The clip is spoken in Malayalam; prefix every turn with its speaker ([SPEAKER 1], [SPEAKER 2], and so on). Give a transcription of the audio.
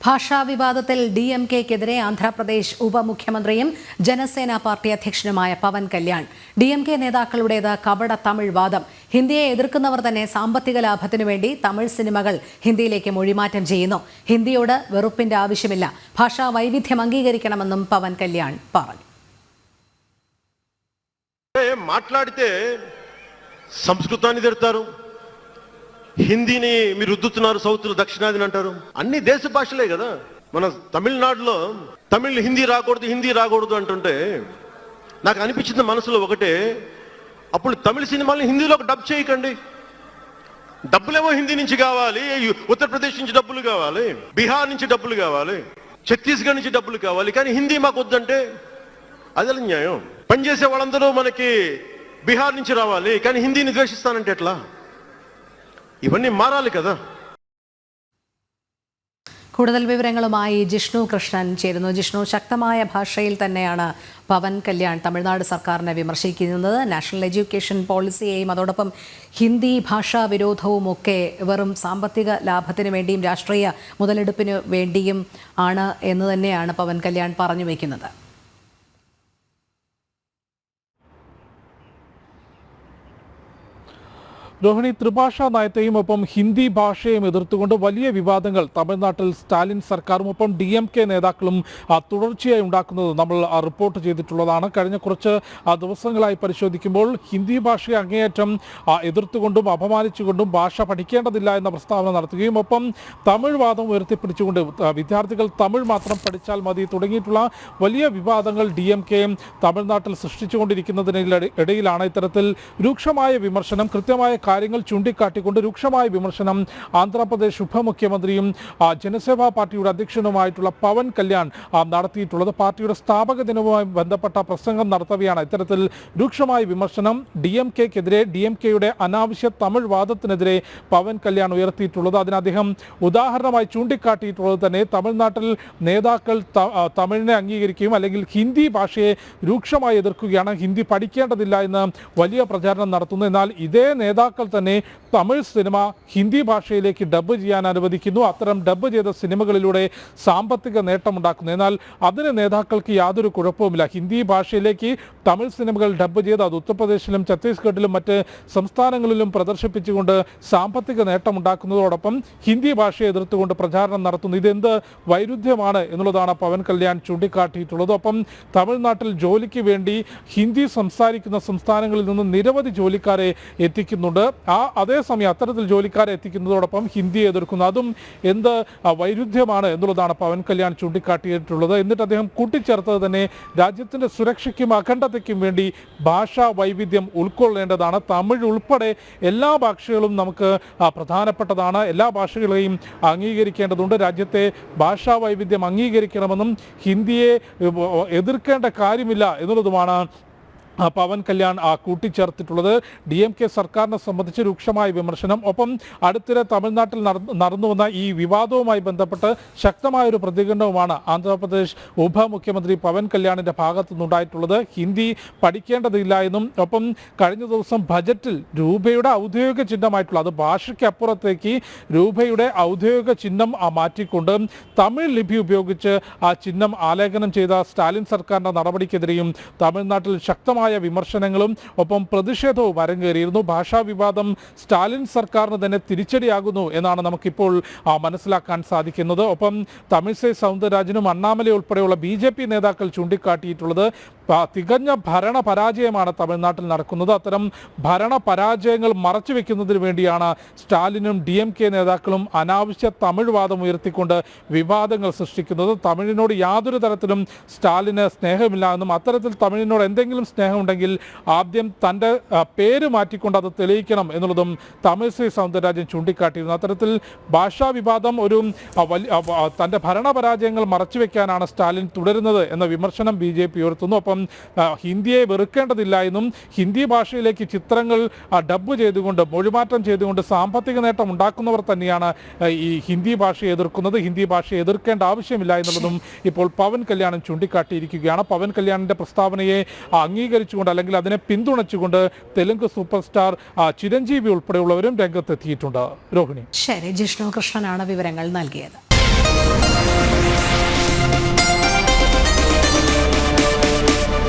[SPEAKER 1] ഭാഷാ വിവാദത്തിൽ DMK-ക്കെതിരെ ആന്ധ്രാപ്രദേശ് ഉപമുഖ്യമന്ത്രിയും ജനസേന പാർട്ടി അധ്യക്ഷനുമായ പവൻ കല്യാൺ. DMK നേതാക്കളുടേത് കപട തമിഴ് വാദം. ഹിന്ദിയെ എതിർക്കുന്നവർ തന്നെ സാമ്പത്തിക ലാഭത്തിനു വേണ്ടി തമിഴ് സിനിമകൾ ഹിന്ദിയിലേക്ക് മൊഴിമാറ്റം ചെയ്യുന്നു. ഹിന്ദിയോട് വെറുപ്പിന്റെ ആവശ്യമില്ല. ഭാഷാ വൈവിധ്യം അംഗീകരിക്കണമെന്നും പവൻ കല്യാൺ പറഞ്ഞു.
[SPEAKER 2] మాట్లాడితే సంస్కృతాన్ని తిడతారు, హిందీని మీరు రుద్దుతున్నారు, సౌత్లో దక్షిణాదిని అంటారు. అన్ని దేశ భాషలే కదా. మన తమిళనాడులో తమిళ్ హిందీ రాకూడదు అంటుంటే నాకు అనిపించింది మనసులో ఒకటే, అప్పుడు తమిళ సినిమాల్ని హిందీలో డబ్ చేయకండి. డబ్బులేమో హిందీ నుంచి కావాలి, ఉత్తరప్రదేశ్ నుంచి డబ్బులు కావాలి, బీహార్ నుంచి డబ్బులు కావాలి, ఛత్తీస్గఢ్ నుంచి డబ్బులు కావాలి, కానీ హిందీ మాకు వద్దంటే అదే న్యాయం. పనిచేసే వాళ్ళందరూ మనకి బీహార్ నుంచి రావాలి, కానీ హిందీని ద్వేషిస్తానంటే ఎట్లా? ഇവന്നെ മാറാలి కదా.
[SPEAKER 1] കൂടുതൽ വിവരങ്ങളുമായി ജിഷ്ണു കൃഷ്ണൻ ചേരുന്നു. ജിഷ്ണു, ശക്തമായ ഭാഷയിൽ തന്നെയാണ് പവൻ കല്യാൺ തമിഴ്നാട് സർക്കാരിനെ വിമർശിക്കുന്നത്. നാഷണൽ എഡ്യൂക്കേഷൻ പോളിസിയെയും അതോടൊപ്പം ഹിന്ദി ഭാഷാ വിരോധവും ഒക്കെ വെറും സാമ്പത്തിക ലാഭത്തിന് വേണ്ടിയും രാഷ്ട്രീയ മുതലെടുപ്പിന് വേണ്ടിയും ആണ് എന്ന് തന്നെയാണ് പവൻ കല്യാൺ പറഞ്ഞു വയ്ക്കുന്നത്.
[SPEAKER 3] രോഹിണി, ത്രിഭാഷാ നയത്തെയും ഒപ്പം ഹിന്ദി ഭാഷയെയും എതിർത്തുകൊണ്ട് വലിയ വിവാദങ്ങൾ തമിഴ്നാട്ടിൽ സ്റ്റാലിൻ സർക്കാരും ഒപ്പം DMK നേതാക്കളും തുടർച്ചയായി ഉണ്ടാക്കുന്നത് നമ്മൾ റിപ്പോർട്ട് ചെയ്തിട്ടുള്ളതാണ്. കഴിഞ്ഞ കുറച്ച് ദിവസങ്ങളായി പരിശോധിക്കുമ്പോൾ ഹിന്ദി ഭാഷയെ അങ്ങേയറ്റം എതിർത്തുകൊണ്ടും അപമാനിച്ചുകൊണ്ടും ഭാഷ പഠിക്കേണ്ടതില്ല എന്ന പ്രസ്താവന നടത്തുകയും ഒപ്പം തമിഴ് വാദം ഉയർത്തിപ്പിടിച്ചുകൊണ്ട് വിദ്യാർത്ഥികൾ തമിഴ് മാത്രം പഠിച്ചാൽ മതി തുടങ്ങിയിട്ടുള്ള വലിയ വിവാദങ്ങൾ DMK തമിഴ്നാട്ടിൽ സൃഷ്ടിച്ചുകൊണ്ടിരിക്കുന്നതിനിടയിലാണ് ഇത്തരത്തിൽ രൂക്ഷമായ വിമർശനം, കൃത്യമായ കാര്യങ്ങൾ ചൂണ്ടിക്കാട്ടിക്കൊണ്ട് രൂക്ഷമായ വിമർശനം ആന്ധ്രാപ്രദേശ് ഉപമുഖ്യമന്ത്രിയും ജനസേവാ പാർട്ടിയുടെ അധ്യക്ഷനുമായിട്ടുള്ള പവൻ കല്യാൺ നടത്തിയിട്ടുള്ളത്. പാർട്ടിയുടെ സ്ഥാപക ദിനവുമായി ബന്ധപ്പെട്ട പ്രസംഗം നടത്തവെയാണ് ഇത്തരത്തിൽ രൂക്ഷമായ വിമർശനം DMK-ക്കെതിരെ, DMK-യുടെ അനാവശ്യ തമിഴ് വാദത്തിനെതിരെ പവൻ കല്യാൺ ഉയർത്തിയിട്ടുള്ളത്. അതിന് അദ്ദേഹം ഉദാഹരണമായി ചൂണ്ടിക്കാട്ടിയിട്ടുള്ളത് തന്നെ തമിഴ്നാട്ടിൽ നേതാക്കൾ തമിഴിനെ അംഗീകരിക്കുകയും അല്ലെങ്കിൽ ഹിന്ദി ഭാഷയെ രൂക്ഷമായി എതിർക്കുകയാണ്, ഹിന്ദി പഠിക്കേണ്ടതില്ല എന്ന് വലിയ പ്രചാരണം നടത്തുന്നു. എന്നാൽ ഇതേ നേതാക്കൾ തന്നെ തമിഴ് സിനിമ ഹിന്ദി ഭാഷയിലേക്ക് ഡബ് ചെയ്യാൻ അനുവദിക്കുന്നു. അത്തരം ഡബ് ചെയ്ത സിനിമകളിലൂടെ സാമ്പത്തിക നേട്ടമുണ്ടാക്കുന്നു. എന്നാൽ അതിന് നേതാക്കൾക്ക് യാതൊരു കുഴപ്പവുമില്ല. ഹിന്ദി ഭാഷയിലേക്ക് തമിഴ് സിനിമകൾ ഡബ് ചെയ്ത് അത് ഉത്തർപ്രദേശിലും ഛത്തീസ്ഗഡിലും മറ്റ് സംസ്ഥാനങ്ങളിലും പ്രദർശിപ്പിച്ചുകൊണ്ട് സാമ്പത്തിക നേട്ടമുണ്ടാക്കുന്നതോടൊപ്പം ഹിന്ദി ഭാഷയെ എതിർത്തുകൊണ്ട് പ്രചാരണം നടത്തുന്നു. ഇതെന്ത് വൈരുദ്ധ്യമാണ് എന്നുള്ളതാണ് പവൻ കല്യാൺ ചൂണ്ടിക്കാട്ടിയിട്ടുള്ളത്. ഒപ്പം തമിഴ്നാട്ടിൽ ജോലിക്ക് വേണ്ടി ഹിന്ദി സംസാരിക്കുന്ന സംസ്ഥാനങ്ങളിൽ നിന്ന് നിരവധി ജോലിക്കാരെ എത്തിക്കുന്നുണ്ട്. അതേസമയം അത്തരത്തിൽ ജോലിക്കാരെ എത്തിക്കുന്നതോടൊപ്പം ഹിന്ദിയെ എതിർക്കുന്നു. അതും എന്ത് വൈരുദ്ധ്യമാണ് എന്നുള്ളതാണ് പവൻ കല്യാൺ ചൂണ്ടിക്കാട്ടിയിട്ടുള്ളത്. എന്നിട്ട് അദ്ദേഹം കൂട്ടിച്ചേർത്തത് തന്നെ രാജ്യത്തിൻ്റെ സുരക്ഷയ്ക്കും അഖണ്ഡതയ്ക്കും വേണ്ടി ഭാഷാ വൈവിധ്യം ഉൾക്കൊള്ളേണ്ടതാണ്. തമിഴ് ഉൾപ്പെടെ എല്ലാ ഭാഷകളും നമുക്ക് പ്രധാനപ്പെട്ടതാണ്. എല്ലാ ഭാഷകളെയും അംഗീകരിക്കേണ്ടതുണ്ട്. രാജ്യത്തെ ഭാഷാ വൈവിധ്യം അംഗീകരിക്കണമെന്നും ഹിന്ദിയെ എതിർക്കേണ്ട കാര്യമില്ല എന്നുള്ളതുമാണ് പവൻ കല്യാൺ കൂട്ടിച്ചേർത്തിട്ടുള്ളത്. DMK സർക്കാരിനെ സംബന്ധിച്ച് രൂക്ഷമായ വിമർശനം, ഒപ്പം അടുത്തിടെ തമിഴ്നാട്ടിൽ നടന്നു വന്ന ഈ വിവാദവുമായി ബന്ധപ്പെട്ട് ശക്തമായൊരു പ്രതികരണവുമാണ് ആന്ധ്രാപ്രദേശ് ഉപമുഖ്യമന്ത്രി പവൻ കല്യാണിൻ്റെ ഭാഗത്തു നിന്നുണ്ടായിട്ടുള്ളത്. ഹിന്ദി പഠിക്കേണ്ടതില്ല എന്നും ഒപ്പം കഴിഞ്ഞ ദിവസം ബജറ്റിൽ രൂപയുടെ ഔദ്യോഗിക ചിഹ്നമായിട്ടുള്ള, അത് ഭാഷയ്ക്കപ്പുറത്തേക്ക് രൂപയുടെ ഔദ്യോഗിക ചിഹ്നം മാറ്റിക്കൊണ്ട് തമിഴ് ലിപി ഉപയോഗിച്ച് ആ ചിഹ്നം ആലേഖനം ചെയ്ത സ്റ്റാലിൻ സർക്കാരിൻ്റെ നടപടിക്കെതിരെയും തമിഴ്നാട്ടിൽ ശക്തമായ വിമർശനങ്ങളും ഒപ്പം പ്രതിഷേധവും അരങ്ങേറിയിരുന്നു. ഭാഷാ വിവാദം സ്റ്റാലിൻ സർക്കാരിന് തന്നെ തിരിച്ചടിയാകുന്നു എന്നാണ് നമുക്കിപ്പോൾ മനസ്സിലാക്കാൻ സാധിക്കുന്നത്. ഒപ്പം തമിഴിസൈ സൗന്ദരരാജനും അണ്ണാമലൈ ഉൾപ്പെടെയുള്ള BJP നേതാക്കൾ ചൂണ്ടിക്കാട്ടിയിട്ടുള്ളത് തികഞ്ഞ ഭരണ പരാജയമാണ് തമിഴ്നാട്ടിൽ നടക്കുന്നത്. അത്തരം ഭരണ പരാജയങ്ങൾ മറച്ചു വെക്കുന്നതിന് വേണ്ടിയാണ് സ്റ്റാലിനും DMK നേതാക്കളും അനാവശ്യ തമിഴ് വാദം ഉയർത്തിക്കൊണ്ട് വിവാദങ്ങൾ സൃഷ്ടിക്കുന്നത്. തമിഴിനോട് യാതൊരു തരത്തിലും സ്റ്റാലിന് സ്നേഹമില്ല എന്നും അത്തരത്തിൽ തമിഴിനോട് എന്തെങ്കിലും സ്നേഹമുണ്ടെങ്കിൽ ആദ്യം തൻ്റെ പേര് മാറ്റിക്കൊണ്ട് അത് തെളിയിക്കണം എന്നുള്ളതും തമിഴിസൈ സൗന്ദരരാജൻ ചൂണ്ടിക്കാട്ടിയിരുന്നു. അത്തരത്തിൽ ഭാഷാ വിവാദം ഒരു തൻ്റെ ഭരണപരാജയങ്ങൾ മറച്ചുവെക്കാനാണ് സ്റ്റാലിൻ തുടരുന്നത് എന്ന വിമർശനം BJP ഉയർത്തുന്നു. ഒപ്പം ഹിന്ദിയെ വെറുക്കേണ്ടതില്ല എന്നും ഹിന്ദി ഭാഷയിലേക്ക് ചിത്രങ്ങൾ ഡബ് ചെയ്തുകൊണ്ട് മൊഴിമാറ്റം ചെയ്തുകൊണ്ട് സാമ്പത്തിക നേട്ടം ഉണ്ടാക്കുന്നവർ തന്നെയാണ് ഈ ഹിന്ദി ഭാഷയെ എതിർക്കുന്നത്. ഹിന്ദി ഭാഷയെ എതിർക്കേണ്ട ആവശ്യമില്ല എന്നുള്ളതും ഇപ്പോൾ പവൻ കല്യാണൻ ചൂണ്ടിക്കാട്ടിയിരിക്കുകയാണ്. പവൻ കല്യാണിൻ്റെ പ്രസ്താവനയെ അംഗീകരിച്ചുകൊണ്ട് അല്ലെങ്കിൽ അതിനെ പിന്തുണച്ചുകൊണ്ട് തെലുങ്ക് സൂപ്പർ സ്റ്റാർ ചിരഞ്ജീവി ഉൾപ്പെടെയുള്ളവരും രംഗത്തെത്തിയിട്ടുണ്ട്. രോഹിണി.
[SPEAKER 1] ശരി, ജിഷ്ണു കൃഷ്ണനാണ് വിവരങ്ങൾ നൽകിയത്.